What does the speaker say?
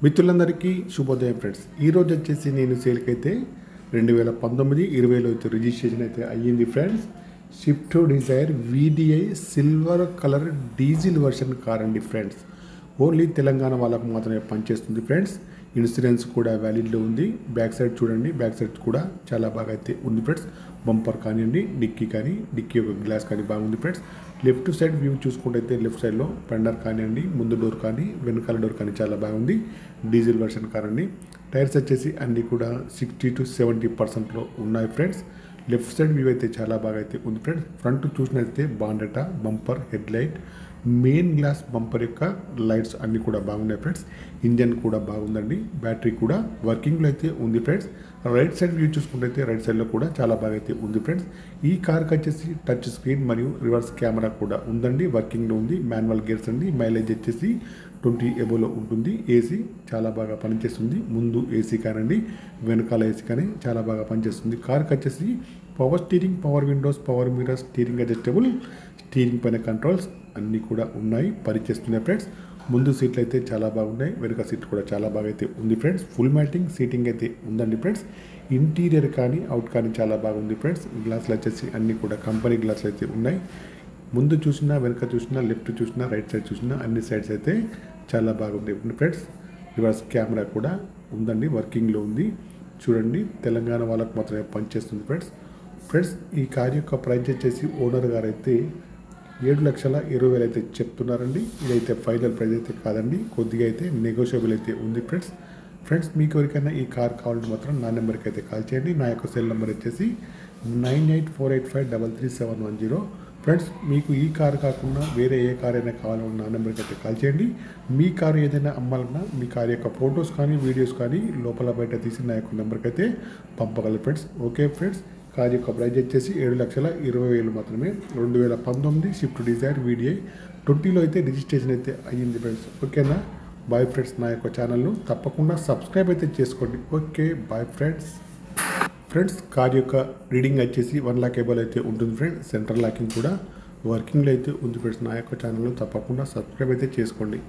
మిత్రులందరికీ శుభోదయం ఫ్రెండ్స్. ఈరోజు వచ్చేసి నేను సేల్కైతే 2019-20లో అయితే రిజిస్ట్రేషన్ అయితే అయ్యింది friends. Swift Dzire VDI silver colour diesel version car అండి ఫ్రెండ్స్. ఓన్లీ తెలంగాణ వాళ్ళకు మాత్రమే పనిచేస్తుంది ఫ్రెండ్స్. ఇన్సూరెన్స్ కూడా వ్యాలిడ్లో ఉంది. బ్యాక్ సైడ్ చూడండి, బ్యాక్ సైడ్ కూడా చాలా బాగా అయితే ఉంది ఫ్రెండ్స్. బంపర్ కానివ్వండి, డిక్కీ యొక్క గ్లాస్ కానీ బాగుంది ఫ్రెండ్స్. లెఫ్ట్ సైడ్ వ్యూ చూసుకుంటే లెఫ్ట్ సైడ్లో ఫెండర్ కానివ్వండి, ముందు డోర్ కానీ వెనకాల డోర్ కానీ చాలా బాగుంది. డీజిల్ వర్షన్ కార్ అండి. టైర్స్ వచ్చేసి అన్నీ కూడా 60 to 70% ఉన్నాయి ఫ్రెండ్స్. లెఫ్ట్ సైడ్ వ్యూ అయితే చాలా బాగా అయితే ఉంది ఫ్రెండ్స్. ఫ్రంట్ చూసినట్లయితే బాండెటా, bumper, head light, main glass bumper యొక్క లైట్స్ అన్నీ కూడా బాగున్నాయి ఫ్రెండ్స్. ఇంజన్ కూడా బాగుందండి. బ్యాటరీ కూడా వర్కింగ్లో అయితే ఉంది ఫ్రెండ్స్. రైట్ సైడ్ వ్యూ చూసుకుంటే రైట్ సైడ్లో కూడా చాలా బాగా అయితే ఉంది ఫ్రెండ్స్. ఈ కార్కి వచ్చేసి టచ్ స్క్రీన్ మరియు రివర్స్ కెమెరా కూడా ఉందండి, వర్కింగ్లో ఉంది. మాన్యువల్ గేర్స్ అండి. మైలేజ్ వచ్చేసి 20 ఎబోలో ఉంటుంది. ఏసీ చాలా బాగా పనిచేస్తుంది. ముందు ఏసీ కానండి, వెనకాల ఏసీ కానీ చాలా బాగా పనిచేస్తుంది. కార్కి వచ్చేసి power steering, power Windows, power mirror, steering adjustable, steering పైన కంట్రోల్స్ అన్నీ కూడా ఉన్నాయి, పనిచేస్తున్నాయి ఫ్రెండ్స్. ముందు సీట్లు అయితే చాలా బాగున్నాయి, వెనుక సీట్ కూడా చాలా బాగా అయితే ఉంది ఫ్రెండ్స్. ఫుల్ మ్యాటింగ్ సీటింగ్ అయితే ఉందండి ఫ్రెండ్స్. ఇంటీరియర్ కానీ అవుట్ కానీ చాలా బాగుంది ఫ్రెండ్స్. గ్లాసులు వచ్చేసి అన్నీ కూడా కంపెనీ గ్లాసులు అయితే ఉన్నాయి. ముందు చూసినా, వెనుక చూసినా, లెఫ్ట్ చూసినా, రైట్ సైడ్ చూసినా అన్ని సైడ్స్ అయితే చాలా బాగుంది ఫ్రెండ్స్. రివర్స్ కెమెరా కూడా ఉందండి, వర్కింగ్లో ఉంది. చూడండి, తెలంగాణ వాళ్ళకు మాత్రమే పనిచేస్తుంది ఫ్రెండ్స్. ఈ కార్ యొక్క ప్రైస్ వచ్చేసి ఓనర్ గారు అయితే 7,20,000 అయితే చెప్తున్నారండి. ఇదైతే ఫైనల్ ప్రైస్ అయితే కాదండి, కొద్దిగా అయితే నెగోషియబుల్ అయితే ఉంది ఫ్రెండ్స్. మీకు ఎవరికైనా ఈ కార్ కావాలంటే మాత్రం నా నెంబర్కి అయితే కాల్ చేయండి. నా యొక్క సెల్ నెంబర్ వచ్చేసి 9848533710. ఫ్రెండ్స్, మీకు ఈ కార్ కాకుండా వేరే ఏ కార్ అయినా కావాలన్నా నా నెంబర్కి అయితే కాల్ చేయండి. మీ కారు ఏదైనా అమ్మాలన్నా మీ కార్ యొక్క ఫొటోస్ కానీ వీడియోస్ కానీ లోపల బయట తీసి నా యొక్క నెంబర్కి అయితే పంపగలరు ఫ్రెండ్స్. ఓకే ఫ్రెండ్స్, కార్ యొక్క ప్రైజ్ వచ్చేసి 7,20,000 మాత్రమే. 2019 స్విఫ్ట్ డిజైర్ VDI 20లో అయితే రిజిస్ట్రేషన్ అయితే అయ్యింది ఫ్రెండ్స్. ఓకేనా? Bye friends. నా యొక్క ఛానల్ను తప్పకుండా సబ్స్క్రైబ్ అయితే చేసుకోండి. Okay, bye friends. కార్ యొక్క రీడింగ్ వచ్చేసి 1 lakh ఎబోల్ అయితే ఉంటుంది ఫ్రెండ్స్. సెంట్రల్ లాకింగ్ కూడా వర్కింగ్లో అయితే ఉంది ఫ్రెండ్స్. నా యొక్క ఛానల్ను తప్పకుండా సబ్స్క్రైబ్ అయితే చేసుకోండి.